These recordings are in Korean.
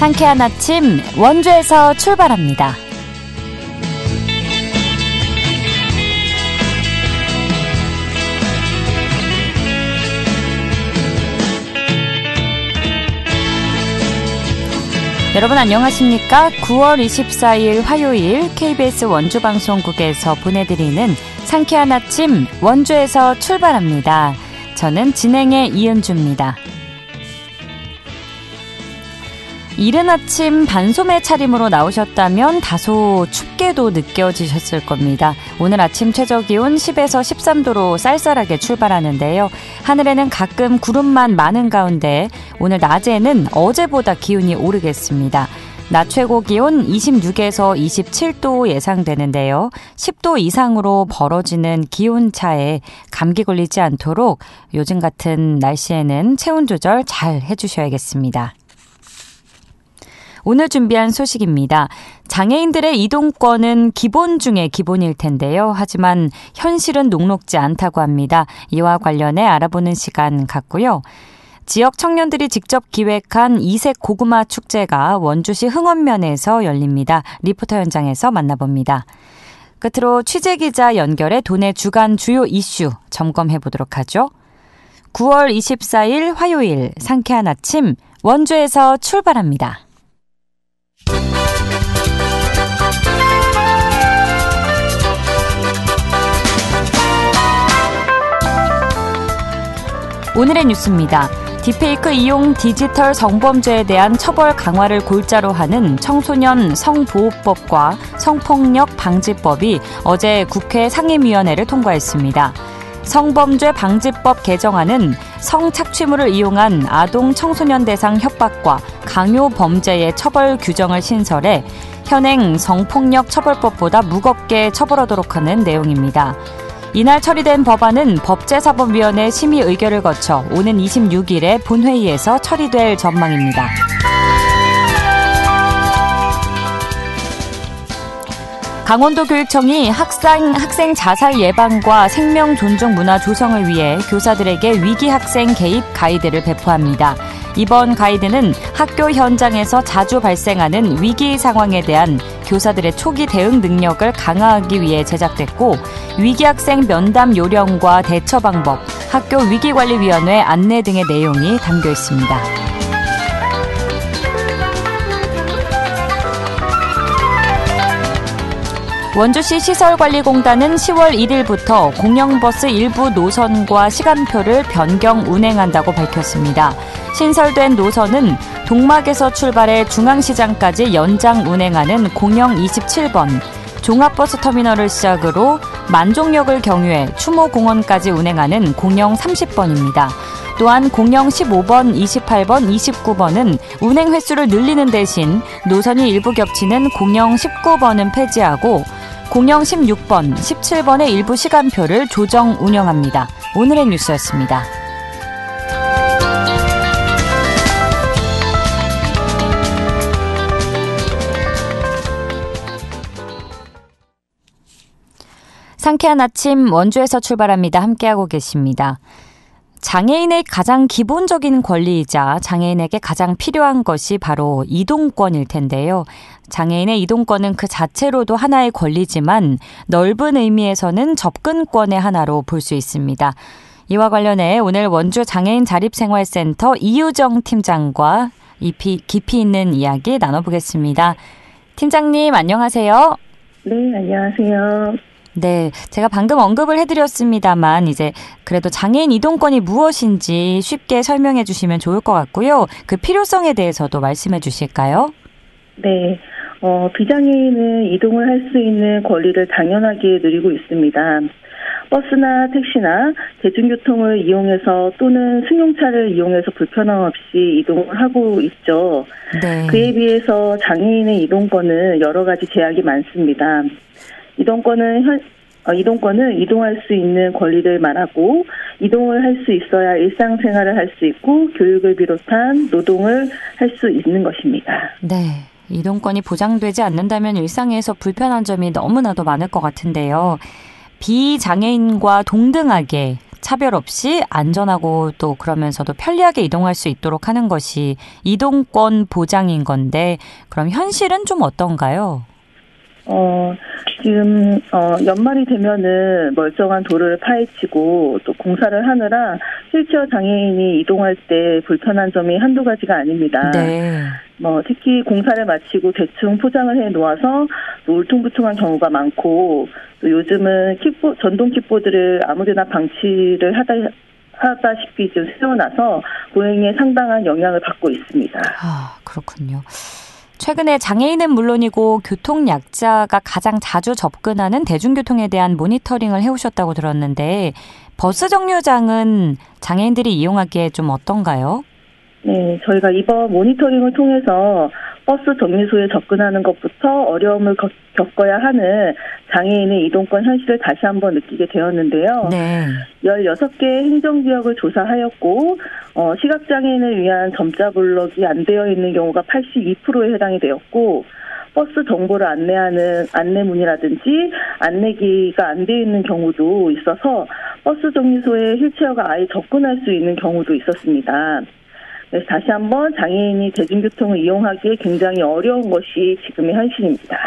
상쾌한 아침 원주에서 출발합니다. 여러분 안녕하십니까? 9월 24일 화요일 KBS 원주방송국에서 보내드리는 상쾌한 아침 원주에서 출발합니다. 저는 진행의 이은주입니다. 이른 아침 반소매 차림으로 나오셨다면 다소 춥게도 느껴지셨을 겁니다. 오늘 아침 최저기온 10에서 13도로 쌀쌀하게 출발하는데요. 하늘에는 가끔 구름만 많은 가운데 오늘 낮에는 어제보다 기온이 오르겠습니다. 낮 최고 기온 26에서 27도 예상되는데요. 10도 이상으로 벌어지는 기온차에 감기 걸리지 않도록 요즘 같은 날씨에는 체온 조절 잘 해주셔야겠습니다. 오늘 준비한 소식입니다. 장애인들의 이동권은 기본 중에 기본일 텐데요. 하지만 현실은 녹록지 않다고 합니다. 이와 관련해 알아보는 시간 갖고요. 지역 청년들이 직접 기획한 이색 고구마 축제가 원주시 흥원면에서 열립니다. 리포터 현장에서 만나봅니다. 끝으로 취재기자 연결해 도내 주간 주요 이슈 점검해 보도록 하죠. 9월 24일 화요일 상쾌한 아침 원주에서 출발합니다. 오늘의 뉴스입니다. 딥페이크 이용 디지털 성범죄에 대한 처벌 강화를 골자로 하는 청소년 성보호법과 성폭력 방지법이 어제 국회 상임위원회를 통과했습니다. 성범죄 방지법 개정안은 성착취물을 이용한 아동 청소년 대상 협박과 강요 범죄의 처벌 규정을 신설해 현행 성폭력 처벌법보다 무겁게 처벌하도록 하는 내용입니다. 이날 처리된 법안은 법제사법위원회 심의 의결을 거쳐 오는 26일에 본회의에서 처리될 전망입니다. 강원도교육청이 학생 자살 예방과 생명 존중 문화 조성을 위해 교사들에게 위기 학생 개입 가이드를 배포합니다. 이번 가이드는 학교 현장에서 자주 발생하는 위기 상황에 대한 교사들의 초기 대응 능력을 강화하기 위해 제작됐고 위기 학생 면담 요령과 대처 방법, 학교 위기관리위원회 안내 등의 내용이 담겨 있습니다. 원주시 시설관리공단은 10월 1일부터 공영버스 일부 노선과 시간표를 변경 운행한다고 밝혔습니다. 신설된 노선은 동막에서 출발해 중앙시장까지 연장 운행하는 공영 27번, 종합버스 터미널을 시작으로 만종역을 경유해 추모공원까지 운행하는 공영 30번입니다. 또한 공영 15번, 28번, 29번은 운행 횟수를 늘리는 대신 노선이 일부 겹치는 공영 19번은 폐지하고 공영 16번, 17번의 일부 시간표를 조정 운영합니다. 오늘의 뉴스였습니다. 상쾌한 아침 원주에서 출발합니다. 함께하고 계십니다. 장애인의 가장 기본적인 권리이자 장애인에게 가장 필요한 것이 바로 이동권일 텐데요. 장애인의 이동권은 그 자체로도 하나의 권리지만 넓은 의미에서는 접근권의 하나로 볼 수 있습니다. 이와 관련해 오늘 원주 장애인 자립생활센터 이유정 팀장과 깊이 있는 이야기 나눠보겠습니다. 팀장님 안녕하세요. 네, 안녕하세요. 네, 제가 방금 언급을 해드렸습니다만 이제 그래도 장애인 이동권이 무엇인지 쉽게 설명해 주시면 좋을 것 같고요. 그 필요성에 대해서도 말씀해 주실까요? 네, 비장애인은 이동을 할 수 있는 권리를 당연하게 누리고 있습니다. 버스나 택시나 대중교통을 이용해서 또는 승용차를 이용해서 불편함 없이 이동을 하고 있죠. 네. 그에 비해서 장애인의 이동권은 여러 가지 제약이 많습니다. 이동권은 이동할 수 있는 권리를 말하고 이동을 할 수 있어야 일상생활을 할 수 있고 교육을 비롯한 노동을 할 수 있는 것입니다. 네, 이동권이 보장되지 않는다면 일상에서 불편한 점이 너무나도 많을 것 같은데요. 비장애인과 동등하게 차별 없이 안전하고 또 그러면서도 편리하게 이동할 수 있도록 하는 것이 이동권 보장인 건데 그럼 현실은 좀 어떤가요? 지금 연말이 되면은 멀쩡한 도로를 파헤치고 또 공사를 하느라 휠체어 장애인이 이동할 때 불편한 점이 한두 가지가 아닙니다. 네. 특히 공사를 마치고 대충 포장을 해 놓아서 또 울퉁불퉁한 경우가 많고 또 요즘은 전동 킥보드를 아무데나 방치를 하다시피 좀 세워놔서 보행에 상당한 영향을 받고 있습니다. 그렇군요. 최근에 장애인은 물론이고 교통약자가 가장 자주 접근하는 대중교통에 대한 모니터링을 해오셨다고 들었는데 버스 정류장은 장애인들이 이용하기에 좀 어떤가요? 네, 저희가 이번 모니터링을 통해서 버스 정류소에 접근하는 것부터 어려움을 겪어야 하는 장애인의 이동권 현실을 다시 한번 느끼게 되었는데요. 네. 16개 행정지역을 조사하였고 시각장애인을 위한 점자 블럭이 안 되어 있는 경우가 82%에 해당이 되었고 버스 정보를 안내하는 안내문이라든지 안내기가 안 되어 있는 경우도 있어서 버스 정류소에 휠체어가 아예 접근할 수 있는 경우도 있었습니다. 그래서 다시 한번 장애인이 대중교통을 이용하기에 굉장히 어려운 것이 지금의 현실입니다.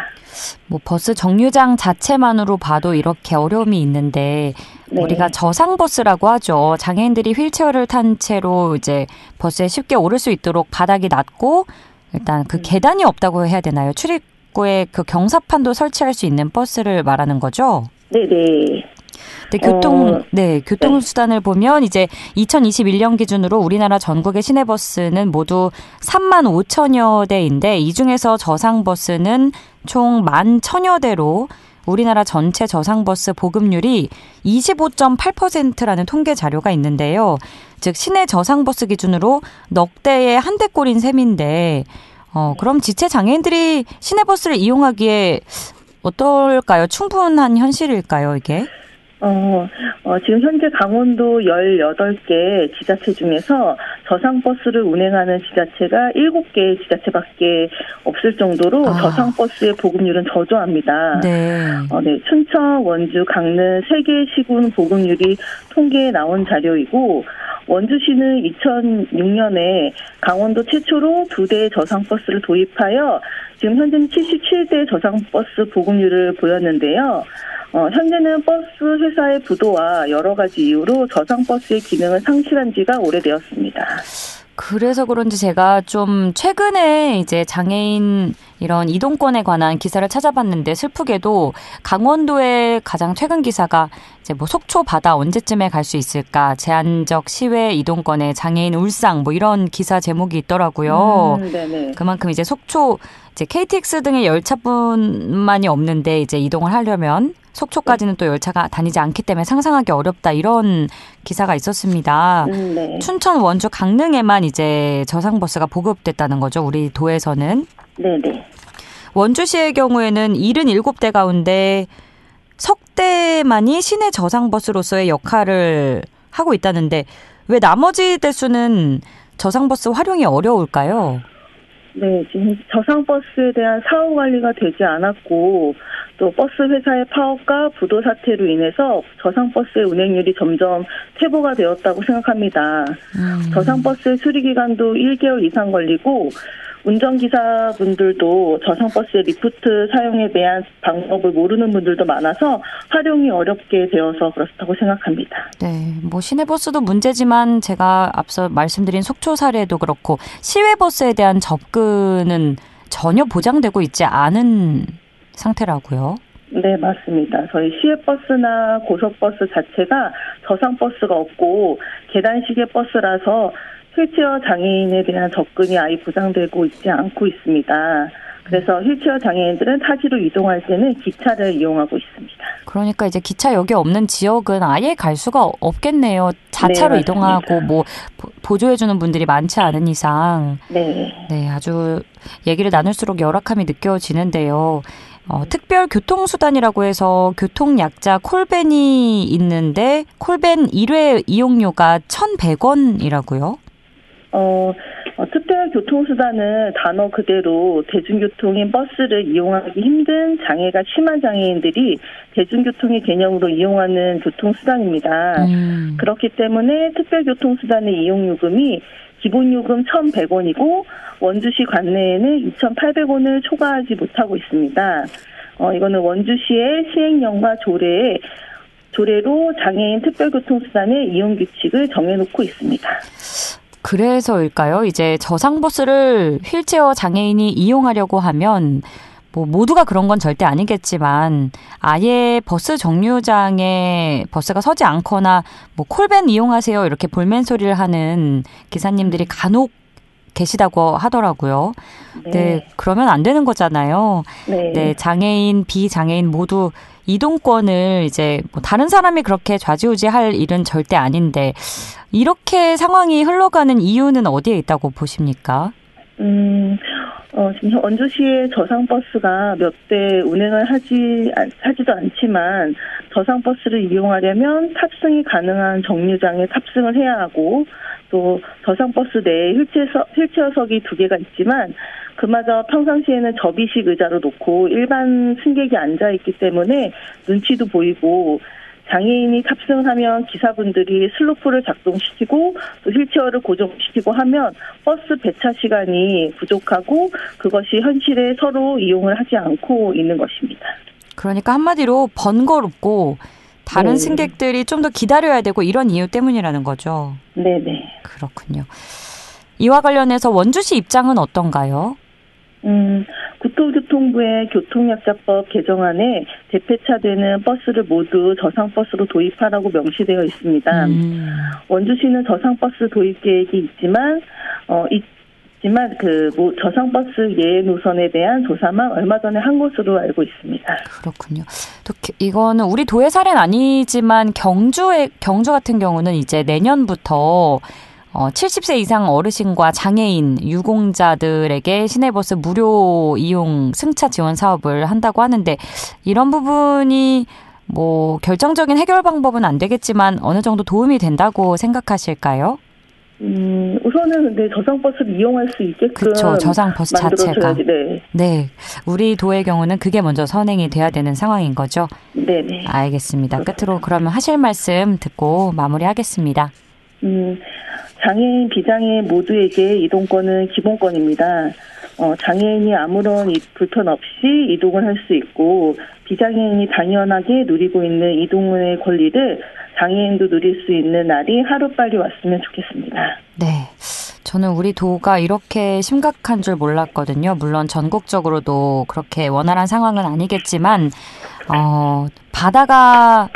버스 정류장 자체만으로 봐도 이렇게 어려움이 있는데 네. 우리가 저상버스라고 하죠. 장애인들이 휠체어를 탄 채로 이제 버스에 쉽게 오를 수 있도록 바닥이 낮고 일단 그 계단이 없다고 해야 되나요? 출입구에 그 경사판도 설치할 수 있는 버스를 말하는 거죠? 네네. 교통수단을 보면 이제 2021년 기준으로 우리나라 전국의 시내버스는 모두 3만 5천여 대인데 이 중에서 저상버스는 총 1,1,000여 대로 우리나라 전체 저상버스 보급률이 25.8%라는 통계 자료가 있는데요. 즉 시내 저상버스 기준으로 넉 대에 한 대꼴인 셈인데 그럼 지체 장애인들이 시내버스를 이용하기에 어떨까요? 충분한 현실일까요, 이게? 지금 현재 강원도 18개 지자체 중에서 저상버스를 운행하는 지자체가 7개 지자체밖에 없을 정도로 저상버스의 보급률은 저조합니다. 네. 춘천, 원주, 강릉 3개 시군 보급률이 통계에 나온 자료이고 원주시는 2006년에 강원도 최초로 2대의 저상버스를 도입하여 지금 현재는 77대 저상버스 보급률을 보였는데요. 현재는 버스 회사의 부도와 여러 가지 이유로 저상버스의 기능을 상실한 지가 오래되었습니다. 그래서 그런지 제가 좀 최근에 이제 장애인 이런 이동권에 관한 기사를 찾아봤는데 슬프게도 강원도의 가장 최근 기사가 이제 속초 바다 언제쯤에 갈 수 있을까 제한적 시외 이동권에 장애인 울상 이런 기사 제목이 있더라고요. 네네. 그만큼 이제 속초 이제 KTX 등의 열차뿐만이 없는데 이제 이동을 하려면 속초까지는 또 열차가 다니지 않기 때문에 상상하기 어렵다 이런 기사가 있었습니다. 네. 춘천, 원주, 강릉에만 이제 저상버스가 보급됐다는 거죠. 우리 도에서는. 네네. 원주시의 경우에는 77대 가운데 석 대만이 시내 저상버스로서의 역할을 하고 있다는데 왜 나머지 대수는 저상버스 활용이 어려울까요? 네, 지금 저상버스에 대한 사후 관리가 되지 않았고 또 버스 회사의 파업과 부도 사태로 인해서 저상버스의 운행률이 점점 퇴보가 되었다고 생각합니다. 저상버스의 수리기간도 1개월 이상 걸리고 운전기사분들도 저상버스의 리프트 사용에 대한 방법을 모르는 분들도 많아서 활용이 어렵게 되어서 그렇다고 생각합니다. 네, 시내버스도 문제지만 제가 앞서 말씀드린 속초 사례도 그렇고 시외버스에 대한 접근은 전혀 보장되고 있지 않은 상태라고요. 네, 맞습니다. 저희 시외버스나 고속버스 자체가 저상버스가 없고 계단식의 버스라서 휠체어 장애인에 대한 접근이 아예 보장되고 있지 않고 있습니다. 그래서 휠체어 장애인들은 타지로 이동할 때는 기차를 이용하고 있습니다. 그러니까 이제 기차역이 없는 지역은 아예 갈 수가 없겠네요. 자차로 네, 이동하고 보조해주는 분들이 많지 않은 이상. 네, 아주 얘기를 나눌수록 열악함이 느껴지는데요. 특별 교통수단이라고 해서 교통약자 콜벤이 있는데 콜벤 1회 이용료가 1,100원이라고요? 특별 특별교통수단은 단어 그대로 대중교통인 버스를 이용하기 힘든 장애가 심한 장애인들이 대중교통의 개념으로 이용하는 교통수단입니다. 그렇기 때문에 특별교통수단의 이용요금이 기본요금 1,100원이고 원주시 관내에는 2,800원을 초과하지 못하고 있습니다. 이거는 원주시의 시행령과 조례로 장애인 특별교통수단의 이용규칙을 정해놓고 있습니다. 그래서일까요? 이제 저상버스를 휠체어 장애인이 이용하려고 하면 뭐 모두가 그런 건 절대 아니겠지만 아예 버스 정류장에 버스가 서지 않거나 뭐 콜밴 이용하세요 이렇게 볼멘 소리를 하는 기사님들이 간혹 계시다고 하더라고요. 네, 그러면 안 되는 거잖아요. 네, 장애인, 비장애인 모두 이동권을 이제 뭐 다른 사람이 그렇게 좌지우지할 일은 절대 아닌데 이렇게 상황이 흘러가는 이유는 어디에 있다고 보십니까? 지금 원주시의 저상버스가 몇 대 운행을 하지도 않지만 저상버스를 이용하려면 탑승이 가능한 정류장에 탑승을 해야 하고 또 저상버스 내에 휠체어석이 2개가 있지만 그마저 평상시에는 접이식 의자로 놓고 일반 승객이 앉아있기 때문에 눈치도 보이고 장애인이 탑승을 하면 기사분들이 슬로프를 작동시키고 또 휠체어를 고정시키고 하면 버스 배차 시간이 부족하고 그것이 현실에 서로 이용을 하지 않고 있는 것입니다. 그러니까 한마디로 번거롭고 다른 승객들이 좀 더 기다려야 되고 이런 이유 때문이라는 거죠. 네네. 그렇군요. 이와 관련해서 원주시 입장은 어떤가요? 국토교통부의 교통약자법 개정안에 대폐차되는 버스를 모두 저상버스로 도입하라고 명시되어 있습니다. 원주시는 저상버스 도입 계획이 있지만 저상버스 예외 노선에 대한 조사만 얼마 전에 한 것으로 알고 있습니다. 그렇군요. 또 이거는 우리 도의 사례는 아니지만 경주 같은 경우는 이제 내년부터 70세 이상 어르신과 장애인, 유공자들에게 시내버스 무료 이용 승차 지원 사업을 한다고 하는데 이런 부분이 뭐 결정적인 해결 방법은 안 되겠지만 어느 정도 도움이 된다고 생각하실까요? 우선은 근데 저상버스를 이용할 수 있게끔 그렇죠. 저상버스 자체가. 네. 우리 도의 경우는 그게 먼저 선행이 돼야 되는 상황인 거죠? 네네. 알겠습니다. 끝으로 그러면 하실 말씀 듣고 마무리하겠습니다. 장애인, 비장애인 모두에게 이동권은 기본권입니다. 장애인이 아무런 불편 없이 이동을 할 수 있고 비장애인이 당연하게 누리고 있는 이동의 권리를 장애인도 누릴 수 있는 날이 하루빨리 왔으면 좋겠습니다. 네. 저는 우리 도가 이렇게 심각한 줄 몰랐거든요. 물론 전국적으로도 그렇게 원활한 상황은 아니겠지만 바다가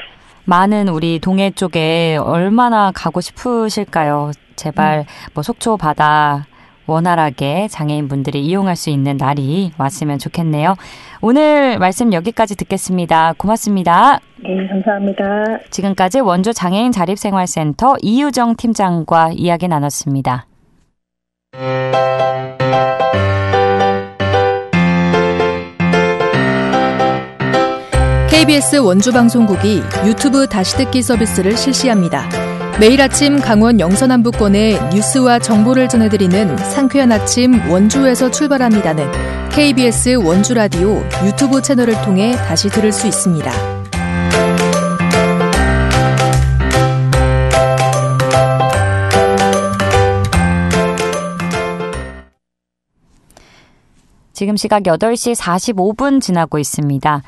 많은 우리 동해 쪽에 얼마나 가고 싶으실까요? 제발 뭐 속초 바다 원활하게 장애인분들이 이용할 수 있는 날이 왔으면 좋겠네요. 오늘 말씀 여기까지 듣겠습니다. 고맙습니다. 네, 감사합니다. 지금까지 원주 장애인 자립생활센터 이유정 팀장과 이야기 나눴습니다. KBS 원주방송국이 유튜브 다시 듣기 서비스를 실시합니다. 매일 아침 강원 영서남부권의 뉴스와 정보를 전해드리는 상쾌한 아침 원주에서 출발합니다는 KBS 원주라디오 유튜브 채널을 통해 다시 들을 수 있습니다. 지금 시각 8시 45분 지나고 있습니다.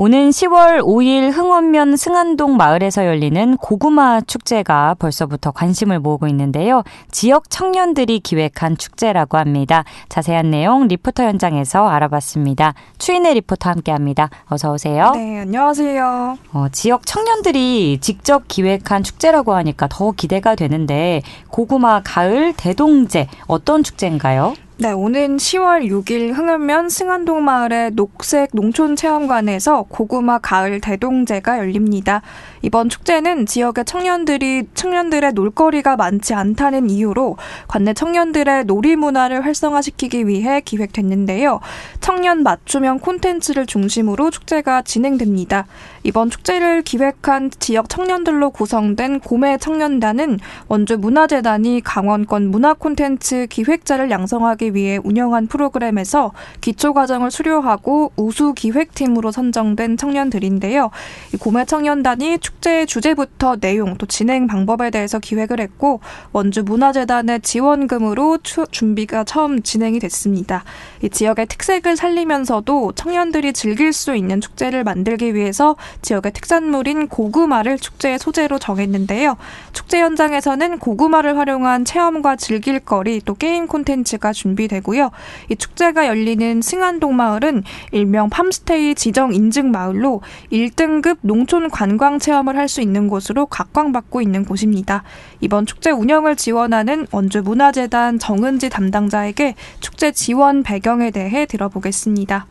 오는 10월 5일 흥원면 승안동 마을에서 열리는 고구마 축제가 벌써부터 관심을 모으고 있는데요. 지역 청년들이 기획한 축제라고 합니다. 자세한 내용 리포터 현장에서 알아봤습니다. 추인혜 리포터 함께합니다. 어서 오세요. 네, 안녕하세요. 지역 청년들이 직접 기획한 축제라고 하니까 더 기대가 되는데 고구마 가을 대동제 어떤 축제인가요? 네, 오는 10월 6일 흥원면 승안동 마을의 녹색 농촌체험관에서 고구마 가을 대동제가 열립니다. 이번 축제는 지역의 청년들의 놀거리가 많지 않다는 이유로 관내 청년들의 놀이 문화를 활성화시키기 위해 기획됐는데요. 청년 맞춤형 콘텐츠를 중심으로 축제가 진행됩니다. 이번 축제를 기획한 지역 청년들로 구성된 고매 청년단은 원주문화재단이 강원권 문화 콘텐츠 기획자를 양성하기 위해 운영한 프로그램에서 기초과정을 수료하고 우수 기획팀으로 선정된 청년들인데요. 이 고매 청년단이 축제의 주제부터 내용 또 진행 방법에 대해서 기획을 했고 원주문화재단의 지원금으로 준비가 처음 진행이 됐습니다. 이 지역의 특색을 살리면서도 청년들이 즐길 수 있는 축제를 만들기 위해서 지역의 특산물인 고구마를 축제의 소재로 정했는데요. 축제 현장에서는 고구마를 활용한 체험과 즐길거리 또 게임 콘텐츠가 준비되고요. 이 축제가 열리는 승안동 마을은 일명 팜스테이 지정 인증 마을로 1등급 농촌 관광 체험을 할 수 있는 곳으로 각광받고 있는 곳입니다. 이번 축제 운영을 지원하는 원주문화재단 정은지 담당자에게 축제 지원 배경에 대해 들어보겠습니다.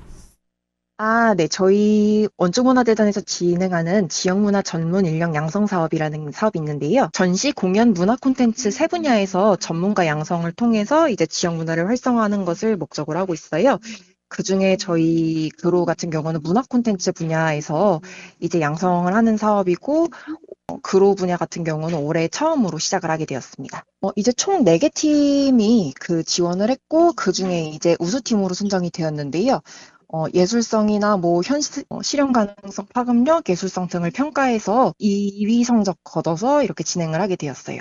네. 저희 원주문화재단에서 진행하는 지역문화 전문 인력 양성 사업이라는 사업이 있는데요. 전시, 공연, 문화 콘텐츠 세 분야에서 전문가 양성을 통해서 이제 지역 문화를 활성화하는 것을 목적으로 하고 있어요. 그중에 저희 교로 같은 경우는 문화 콘텐츠 분야에서 이제 양성을 하는 사업이고, 교로 분야 같은 경우는 올해 처음으로 시작을 하게 되었습니다. 이제 총 4개 팀이 지원을 했고, 그중에 이제 우수팀으로 선정이 되었는데요. 예술성이나 실현 가능성, 파급력, 예술성 등을 평가해서 2위 성적 거둬서 이렇게 진행을 하게 되었어요.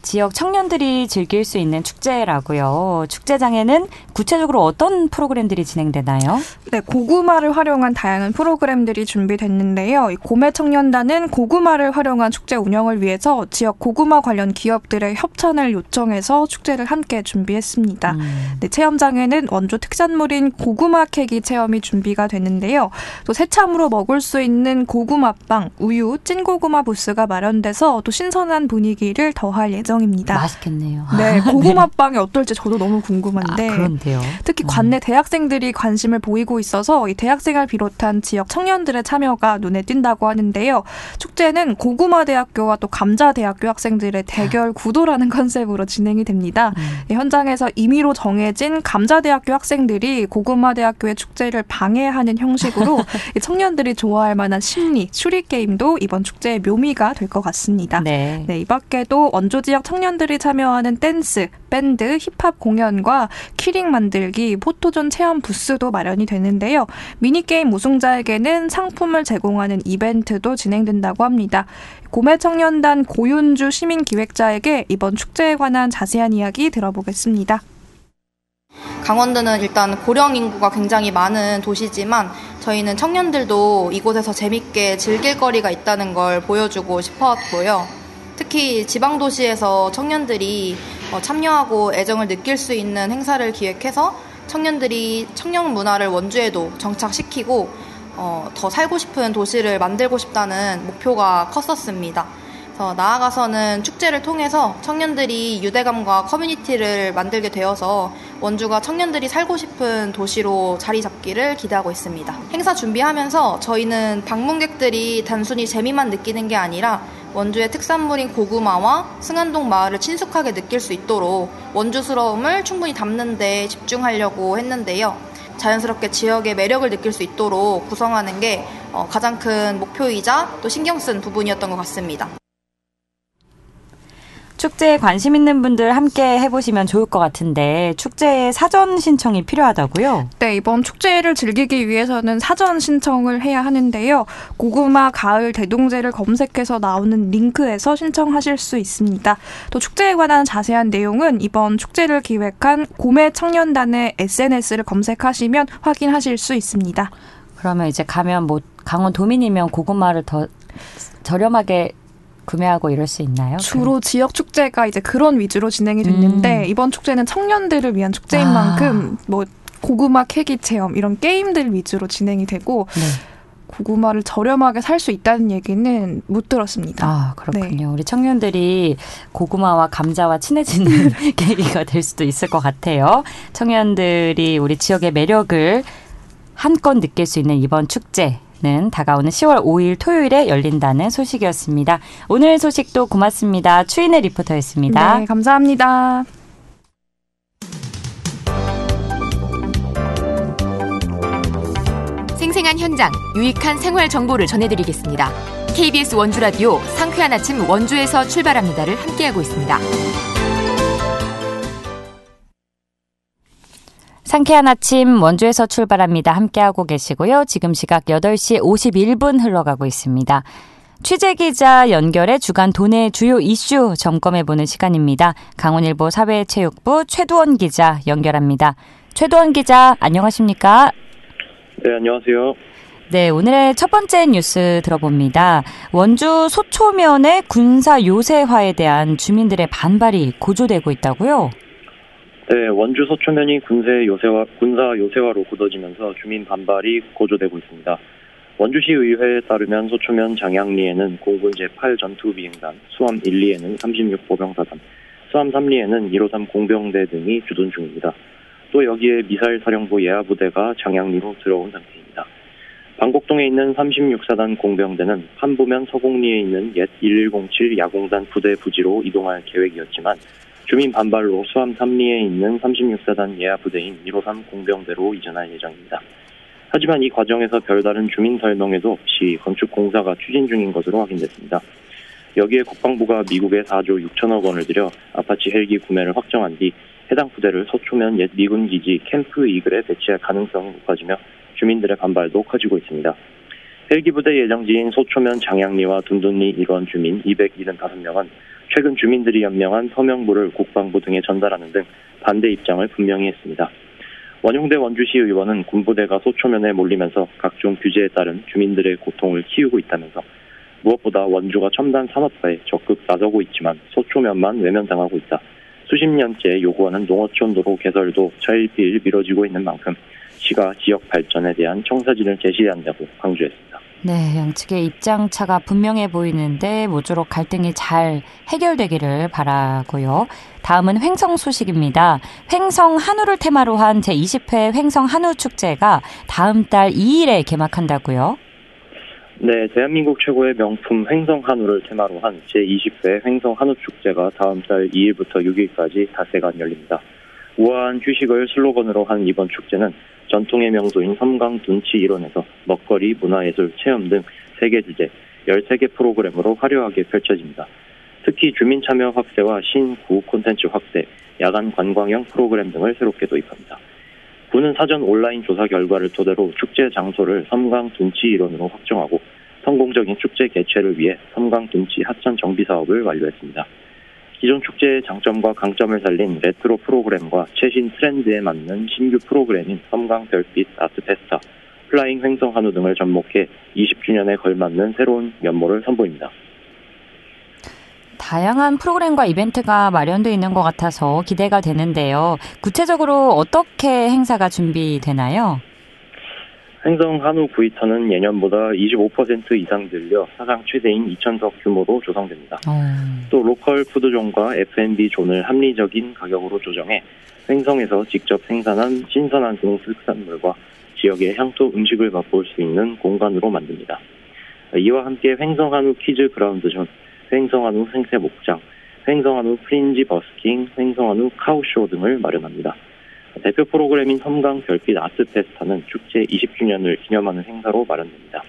지역 청년들이 즐길 수 있는 축제라고요. 축제장에는 구체적으로 어떤 프로그램들이 진행되나요? 네, 고구마를 활용한 다양한 프로그램들이 준비됐는데요. 이 고매 청년단은 고구마를 활용한 축제 운영을 위해서 지역 고구마 관련 기업들의 협찬을 요청해서 축제를 함께 준비했습니다. 네, 체험장에는 원주 특산물인 고구마 캐기 체험이 준비가 되는데요. 또 새참으로 먹을 수 있는 고구마빵, 우유, 찐고구마 부스가 마련돼서 또 신선한 분위기를 더할 예정입니다. 맛있겠네요. 네, 고구마빵이 어떨지 저도 너무 궁금한데 그런데요. 특히 관내 대학생들이 관심을 보이고 있어서 이 대학생을 비롯한 지역 청년들의 참여가 눈에 띈다고 하는데요. 축제는 고구마대학교와 또 감자대학교 학생들의 대결 구도라는 컨셉으로 진행이 됩니다. 현장에서 임의로 정해진 감자대학교 학생들이 고구마대학교의 축제를 방해하는 형식으로 청년들이 좋아할 만한 심리, 추리 게임도 이번 축제의 묘미가 될 것 같습니다. 네, 이 밖에도 원주 지역 청년들이 참여하는 댄스, 밴드, 힙합 공연과 키링 만들기, 포토존 체험 부스도 마련이 되는데요. 미니게임 우승자에게는 상품을 제공하는 이벤트도 진행된다고 합니다. 고매 청년단 고윤주 시민기획자에게 이번 축제에 관한 자세한 이야기 들어보겠습니다. 강원도는 일단 고령 인구가 굉장히 많은 도시지만 저희는 청년들도 이곳에서 재밌게 즐길 거리가 있다는 걸 보여주고 싶었고요. 특히 지방도시에서 청년들이 참여하고 애정을 느낄 수 있는 행사를 기획해서 청년들이 청년 문화를 원주에도 정착시키고 더 살고 싶은 도시를 만들고 싶다는 목표가 컸었습니다. 그래서 나아가서는 축제를 통해서 청년들이 유대감과 커뮤니티를 만들게 되어서 원주가 청년들이 살고 싶은 도시로 자리 잡기를 기대하고 있습니다. 행사 준비하면서 저희는 방문객들이 단순히 재미만 느끼는 게 아니라 원주의 특산물인 고구마와 승안동 마을을 친숙하게 느낄 수 있도록 원주스러움을 충분히 담는 데 집중하려고 했는데요. 자연스럽게 지역의 매력을 느낄 수 있도록 구성하는 게 가장 큰 목표이자 또 신경 쓴 부분이었던 것 같습니다. 축제에 관심 있는 분들 함께 해보시면 좋을 것 같은데 축제에 사전 신청이 필요하다고요? 네, 이번 축제를 즐기기 위해서는 사전 신청을 해야 하는데요. 고구마 가을 대동제를 검색해서 나오는 링크에서 신청하실 수 있습니다. 또 축제에 관한 자세한 내용은 이번 축제를 기획한 고매 청년단의 SNS를 검색하시면 확인하실 수 있습니다. 그러면 이제 가면 강원 도민이면 고구마를 더 저렴하게 구매하고 이럴 수 있나요? 주로 지역 축제가 이제 그런 위주로 진행이 됐는데 이번 축제는 청년들을 위한 축제인 만큼 고구마 캐기 체험 이런 게임들 위주로 진행이 되고 네. 고구마를 저렴하게 살 수 있다는 얘기는 못 들었습니다. 그렇군요. 네. 우리 청년들이 고구마와 감자와 친해지는 계기가 될 수도 있을 것 같아요. 청년들이 우리 지역의 매력을 한껏 느낄 수 있는 이번 축제. 다가오는 10월 5일 토요일에 열린다는 소식이었습니다. 오늘 소식도 고맙습니다. 추인혜 리포터였습니다. 네, 감사합니다. 생생한 현장, 유익한 생활 정보를 전해드리겠습니다. KBS 원주라디오 상쾌한 아침 원주에서 출발합니다를 함께하고 있습니다. 상쾌한 아침 원주에서 출발합니다. 함께하고 계시고요. 지금 시각 8시 51분 흘러가고 있습니다. 취재기자 연결해 주간 도내 주요 이슈 점검해보는 시간입니다. 강원일보 사회체육부 최두원 기자 연결합니다. 최두원 기자, 안녕하십니까? 네, 안녕하세요. 네, 오늘의 첫 번째 뉴스 들어봅니다. 원주 소초면의 군사 요새화에 대한 주민들의 반발이 고조되고 있다고요? 네, 원주 소초면이 군사 요새화로 굳어지면서 주민 반발이 고조되고 있습니다. 원주시 의회에 따르면 소초면 장양리에는 공군 제8 전투비행단, 수암 1, 2에는 36 보병사단, 수암 3, 2에는 153 공병대 등이 주둔 중입니다. 또 여기에 미사일 사령부 예하부대가 장양리로 들어온 상태입니다. 방곡동에 있는 36사단 공병대는 판부면 서곡리에 있는 옛 1107 야공단 부대 부지로 이동할 계획이었지만 주민 반발로 수암 3리에 있는 36사단 예하부대인 153 공병대로 이전할 예정입니다. 하지만 이 과정에서 별다른 주민 설명회도 없이 건축 공사가 추진 중인 것으로 확인됐습니다. 여기에 국방부가 미국에 4조 6천억 원을 들여 아파치 헬기 구매를 확정한 뒤 해당 부대를 소초면 옛 미군 기지 캠프 이글에 배치할 가능성이 높아지며 주민들의 반발도 커지고 있습니다. 헬기 부대 예정지인 소초면 장양리와 둔둔리 일원 주민 275명은 최근 주민들이 연명한 서명부를 국방부 등에 전달하는 등 반대 입장을 분명히 했습니다. 원용대 원주시 의원은 군부대가 소초면에 몰리면서 각종 규제에 따른 주민들의 고통을 키우고 있다면서 무엇보다 원주가 첨단 산업화에 적극 나서고 있지만 소초면만 외면당하고 있다. 수십 년째 요구하는 농어촌 도로 개설도 차일피일 미뤄지고 있는 만큼 시가 지역 발전에 대한 청사진을 제시해야 한다고 강조했습니다. 네, 양측의 입장차가 분명해 보이는데 모쪼록 갈등이 잘 해결되기를 바라고요. 다음은 횡성 소식입니다. 횡성 한우를 테마로 한 제20회 횡성 한우 축제가 다음 달 2일에 개막한다고요? 네, 대한민국 최고의 명품 횡성 한우를 테마로 한 제20회 횡성 한우 축제가 다음 달 2일부터 6일까지 닷새간 열립니다. 우아한 휴식을 슬로건으로 한 이번 축제는 전통의 명소인 섬강 둔치 일원에서 먹거리, 문화예술, 체험 등 3개 주제, 13개 프로그램으로 화려하게 펼쳐집니다. 특히 주민 참여 확대와 신구 콘텐츠 확대, 야간 관광형 프로그램 등을 새롭게 도입합니다. 구는 사전 온라인 조사 결과를 토대로 축제 장소를 섬강 둔치 일원으로 확정하고 성공적인 축제 개최를 위해 섬강 둔치 하천 정비 사업을 완료했습니다. 기존 축제의 장점과 강점을 살린 레트로 프로그램과 최신 트렌드에 맞는 신규 프로그램인 섬강 별빛 아트 페스타, 플라잉 횡성 한우 등을 접목해 20주년에 걸맞는 새로운 면모를 선보입니다. 다양한 프로그램과 이벤트가 마련되어 있는 것 같아서 기대가 되는데요. 구체적으로 어떻게 행사가 준비되나요? 횡성 한우 구이터는 예년보다 25% 이상 늘려 사상 최대인 2,000석 규모로 조성됩니다. 또 로컬 푸드존과 F&B 존을 합리적인 가격으로 조정해 횡성에서 직접 생산한 신선한 농수산물과 지역의 향토 음식을 맛볼 수 있는 공간으로 만듭니다. 이와 함께 횡성 한우 퀴즈 그라운드존, 횡성 한우 생태 목장, 횡성 한우 프린지 버스킹, 횡성 한우 카우쇼 등을 마련합니다. 대표 프로그램인 섬강 별빛 아트 페스타는 축제 20주년을 기념하는 행사로 마련됩니다.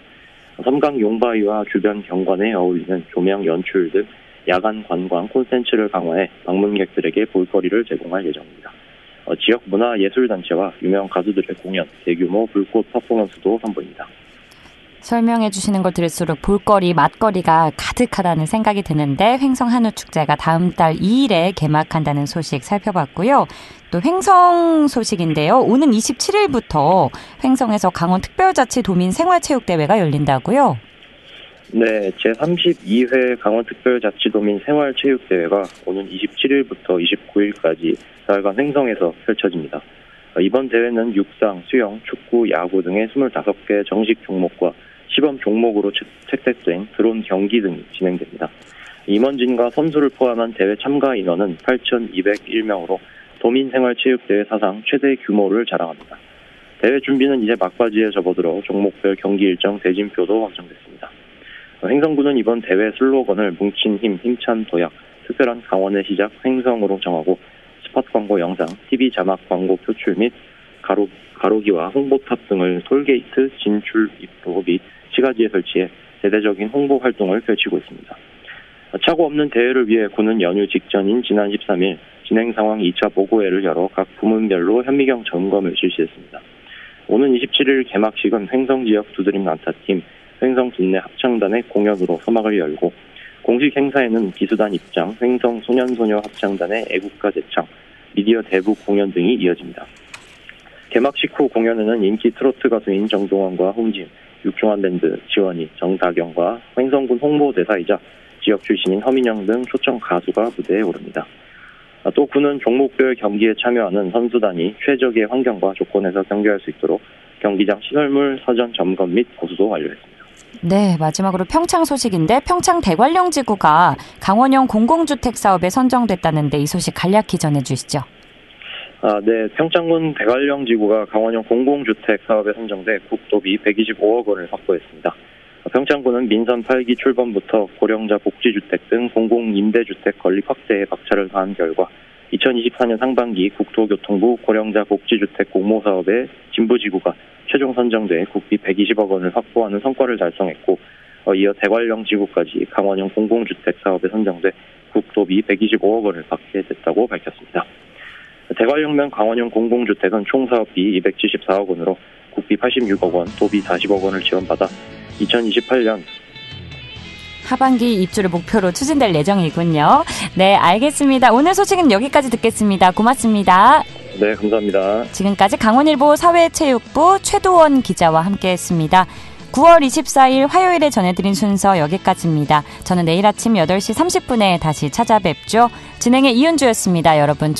섬강 용바위와 주변 경관에 어울리는 조명 연출 등 야간 관광 콘텐츠를 강화해 방문객들에게 볼거리를 제공할 예정입니다. 지역 문화예술단체와 유명 가수들의 공연, 대규모 불꽃 퍼포먼스도 선보입니다. 설명해 주시는 걸 들을수록 볼거리, 맛거리가 가득하다는 생각이 드는데 횡성 한우 축제가 다음 달 2일에 개막한다는 소식 살펴봤고요. 또 횡성 소식인데요. 오는 27일부터 횡성에서 강원특별자치도민 생활체육대회가 열린다고요? 네, 제32회 강원특별자치도민 생활체육대회가 오는 27일부터 29일까지 사흘간 횡성에서 펼쳐집니다. 이번 대회는 육상, 수영, 축구, 야구 등의 25개 정식 종목과 시범 종목으로 채택된 드론 경기 등이 진행됩니다. 임원진과 선수를 포함한 대회 참가 인원은 8,201명으로 도민생활체육대회 사상 최대 규모를 자랑합니다. 대회 준비는 이제 막바지에 접어들어 종목별 경기 일정 대진표도 확정됐습니다. 횡성군은 이번 대회 슬로건을 뭉친 힘, 힘찬 도약, 특별한 강원의 시작, 횡성으로 정하고 스팟 광고 영상, TV 자막 광고 표출 및 가로기와 홍보탑 등을 톨게이트 진출 입로 및 시가지에 설치해 대대적인 홍보 활동을 펼치고 있습니다. 차고 없는 대회를 위해 군은 연휴 직전인 지난 13일 진행 상황 2차 보고회를 열어 각 부문별로 현미경 점검을 실시했습니다. 오는 27일 개막식은 횡성 지역 두드림 난타팀, 횡성 둔내 합창단의 공연으로 서막을 열고 공식 행사에는 기수단 입장, 횡성 소년소녀 합창단의 애국가 제창, 미디어 대북 공연 등이 이어집니다. 개막식 후 공연에는 인기 트로트 가수인 정동원과 홍진, 육중한밴드 지원이, 정다경과 횡성군 홍보대사이자 지역 출신인 허민영 등 초청 가수가 무대에 오릅니다. 또 군은 종목별 경기에 참여하는 선수단이 최적의 환경과 조건에서 경기할 수 있도록 경기장 시설물 사전 점검 및 보수도 완료했습니다. 네, 마지막으로 평창 소식인데 평창 대관령지구가 강원형 공공주택 사업에 선정됐다는데 이 소식 간략히 전해주시죠. 네, 평창군 대관령지구가 강원형 공공주택 사업에 선정돼 국도비 125억 원을 확보했습니다. 평창군은 민선 8기 출범부터 고령자 복지주택 등 공공임대주택 건립 확대에 박차를 가한 결과 2024년 상반기 국토교통부 고령자 복지주택 공모사업의 진부지구가 최종 선정돼 국비 120억 원을 확보하는 성과를 달성했고 이어 대관령지구까지 강원형 공공주택 사업에 선정돼 국도비 125억 원을 받게 됐다고 밝혔습니다. 대관령면 강원형 공공주택은 총 사업비 274억 원으로 국비 86억 원, 도비 40억 원을 지원받아 2028년 하반기 입주를 목표로 추진될 예정이군요. 네, 알겠습니다. 오늘 소식은 여기까지 듣겠습니다. 고맙습니다. 네, 감사합니다. 지금까지 강원일보 사회체육부 최도원 기자와 함께했습니다. 9월 24일 화요일에 전해드린 순서 여기까지입니다. 저는 내일 아침 8시 30분에 다시 찾아뵙죠. 진행의 이은주였습니다. 여러분